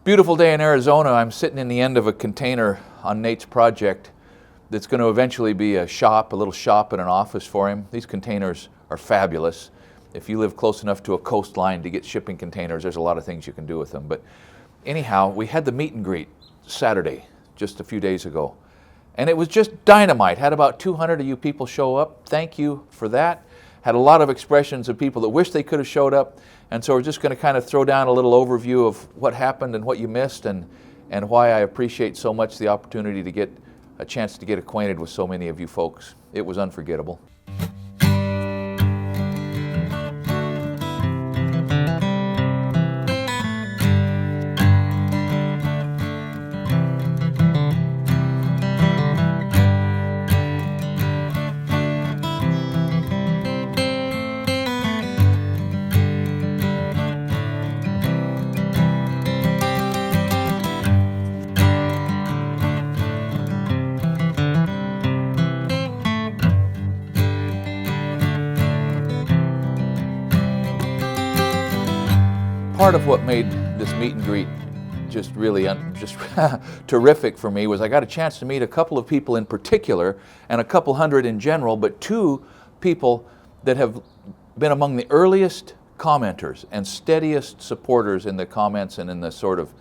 Beautiful day in Arizona. I'm sitting in the end of a container on Nate's project that's going to eventually be a shop, a little shop and an office for him. These containers are fabulous. If you live close enough to a coastline to get shipping containers, there's a lot of things you can do with them. But anyhow, we had the meet and greet Saturday, just a few days ago. And it was just dynamite. Had about 200 of you people show up. Thank you for that. Had a lot of expressions of people that wish they could have showed up. And so we're just going to kind of throw down a little overview of what happened and what you missed and why I appreciate so much the opportunity to get a chance to get acquainted with so many of you folks. It was unforgettable. Part of what made this meet and greet just really terrific for me was I got a chance to meet a couple of people in particular and a couple hundred in general, but two people that have been among the earliest commenters and steadiest supporters in the comments and in the sort of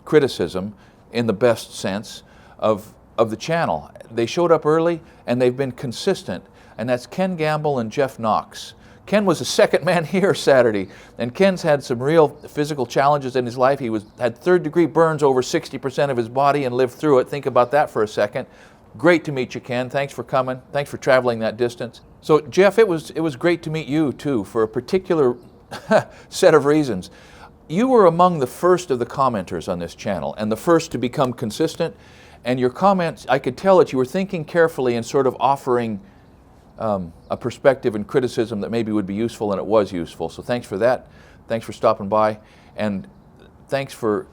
criticism in the best sense of the channel. They showed up early and they've been consistent, and that's Ken Gamble and Jeff Knox. Ken was the second man here Saturday, and Ken's had some real physical challenges in his life. He had third-degree burns over 60% of his body and lived through it. Think about that for a second. Great to meet you, Ken. Thanks for coming. Thanks for traveling that distance. So, Jeff, it was great to meet you, too, for a particular set of reasons. You were among the first of the commenters on this channel and the first to become consistent, and your comments, I could tell that you were thinking carefully and sort of offering a perspective and criticism that maybe would be useful, and it was useful. So thanks for that. Thanks for stopping by, and thanks for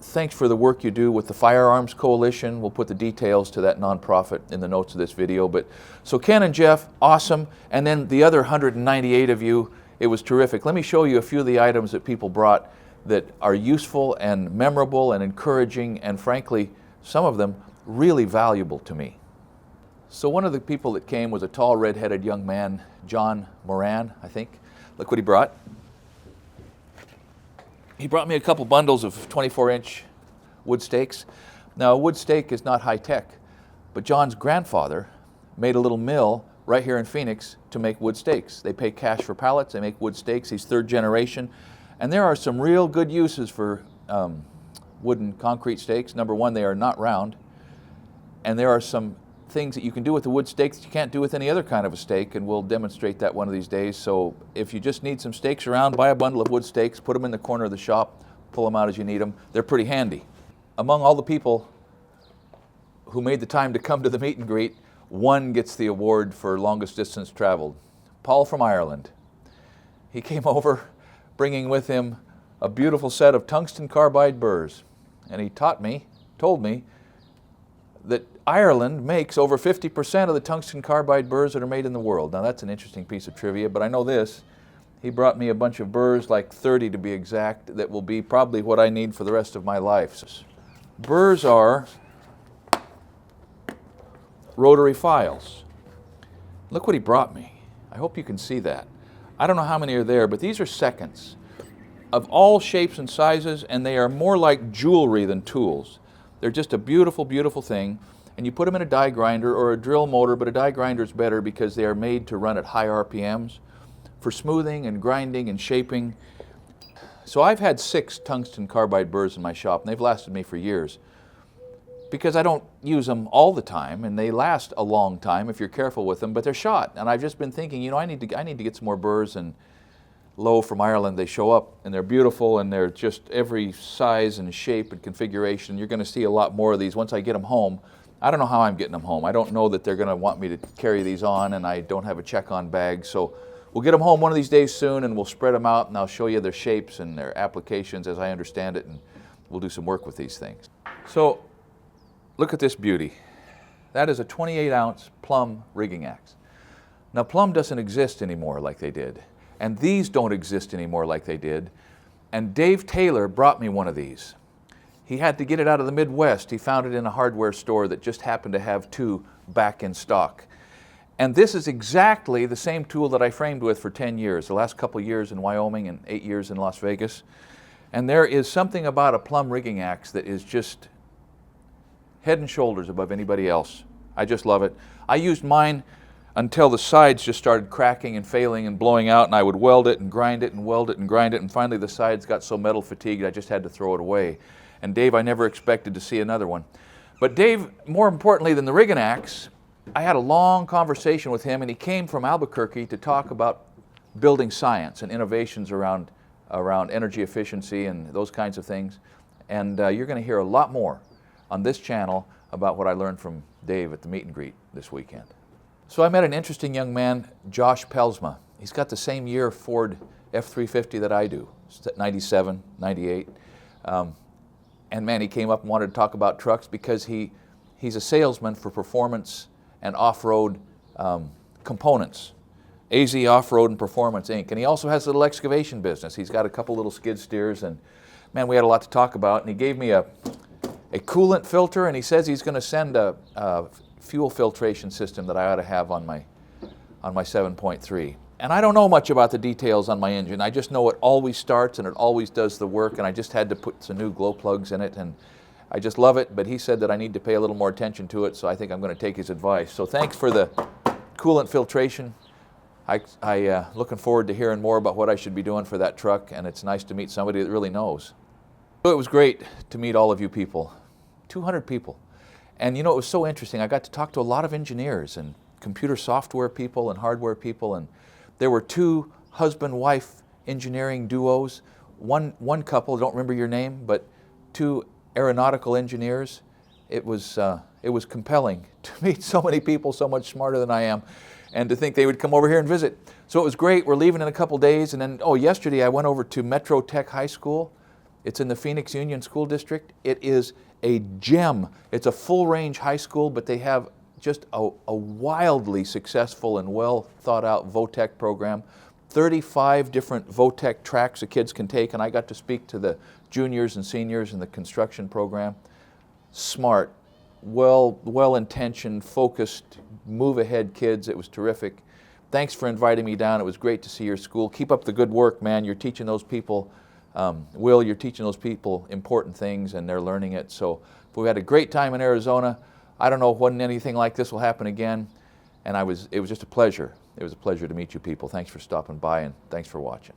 the work you do with the Firearms Coalition. We'll put the details to that nonprofit in the notes of this video. But so Ken and Jeff, awesome, and then the other 198 of you, it was terrific. Let me show you a few of the items that people brought that are useful and memorable and encouraging, and frankly, some of them really valuable to me. So one of the people that came was a tall, red-headed young man, John Moran, I think. Look what he brought. He brought me a couple bundles of 24-inch wood stakes. Now, a wood stake is not high-tech, but John's grandfather made a little mill right here in Phoenix to make wood stakes. They pay cash for pallets, they make wood stakes. He's third generation. And there are some real good uses for wooden concrete stakes. Number one, they are not round. And there are some things that you can do with the wood stakes that you can't do with any other kind of a stake, and we'll demonstrate that one of these days. So if you just need some stakes around, buy a bundle of wood stakes, put them in the corner of the shop, pull them out as you need them. They're pretty handy. Among all the people who made the time to come to the meet and greet, one gets the award for longest distance traveled. Paul from Ireland. He came over bringing with him a beautiful set of tungsten carbide burrs, and he told me that Ireland makes over 50% of the tungsten carbide burrs that are made in the world. Now that's an interesting piece of trivia, but I know this. He brought me a bunch of burrs, like 30 to be exact, that will be probably what I need for the rest of my life. Burrs are Rotary Files. Look what he brought me. I hope you can see that. I don't know how many are there, but these are seconds of all shapes and sizes, and they are more like jewelry than tools. They're just a beautiful, beautiful thing. And you put them in a die grinder or a drill motor, but a die grinder is better because they are made to run at high RPMs for smoothing and grinding and shaping. So I've had 6 tungsten carbide burrs in my shop, and they've lasted me for years because I don't use them all the time, and they last a long time if you're careful with them, but they're shot. And I've just been thinking, you know, I need to get some more burrs, and lo, from Ireland, they show up, and they're beautiful, and they're just every size and shape and configuration. You're going to see a lot more of these once I get them home. I don't know how I'm getting them home. I don't know that they're going to want me to carry these on, and I don't have a check-on bag. So we'll get them home one of these days soon, and we'll spread them out, and I'll show you their shapes and their applications as I understand it, and we'll do some work with these things. So look at this beauty. That is a 28-ounce plumb rigging axe. Now, plumb doesn't exist anymore like they did, and these don't exist anymore like they did, and Dave Taylor brought me one of these. He had to get it out of the Midwest. He found it in a hardware store that just happened to have 2 back in stock. And this is exactly the same tool that I framed with for 10 years, the last couple years in Wyoming and 8 years in Las Vegas. And there is something about a plumb rigging axe that is just head and shoulders above anybody else. I just love it. I used mine until the sides just started cracking and failing and blowing out, and I would weld it and grind it and weld it and grind it, and finally the sides got so metal fatigued I just had to throw it away. And Dave, I never expected to see another one. But Dave, more importantly than the rigging axe, I had a long conversation with him, and he came from Albuquerque to talk about building science and innovations around energy efficiency and those kinds of things. And you're going to hear a lot more on this channel about what I learned from Dave at the meet and greet this weekend. So I met an interesting young man, Josh Pelsma. He's got the same year Ford F-350 that I do, 97, 98. And man, he came up and wanted to talk about trucks because he's a salesman for performance and off-road components. AZ Off-Road and Performance, Inc. And he also has a little excavation business. He's got a couple little skid steers, and man, we had a lot to talk about. And he gave me a coolant filter, and he says he's going to send a fuel filtration system that I ought to have on my 7.3. And I don't know much about the details on my engine. I just know it always starts and it always does the work, and I just had to put some new glow plugs in it, and I just love it. But he said that I need to pay a little more attention to it, so I think I'm going to take his advice. So thanks for the coolant filtration. I looking forward to hearing more about what I should be doing for that truck, and it's nice to meet somebody that really knows. So it was great to meet all of you people, 200 people. And you know, it was so interesting. I got to talk to a lot of engineers and computer software people and hardware people, and there were 2 husband-wife engineering duos, one couple, I don't remember your name, but 2 aeronautical engineers. It was compelling to meet so many people so much smarter than I am, and to think they would come over here and visit. So it was great. We're leaving in a couple days, and then, yesterday I went over to Metro Tech High School. It's in the Phoenix Union School District. It is a gem. It's a full-range high school, but they have just a wildly successful and well thought out VOTEC program. 35 different VOTEC tracks the kids can take, and I got to speak to the juniors and seniors in the construction program. Smart, well-intentioned, focused, move-ahead kids. It was terrific. Thanks for inviting me down. It was great to see your school. Keep up the good work, man. You're teaching those people, Will, you're teaching those people important things, and they're learning it. So we had a great time in Arizona. I don't know when anything like this will happen again, and it was just a pleasure. It was a pleasure to meet you people. Thanks for stopping by, and thanks for watching.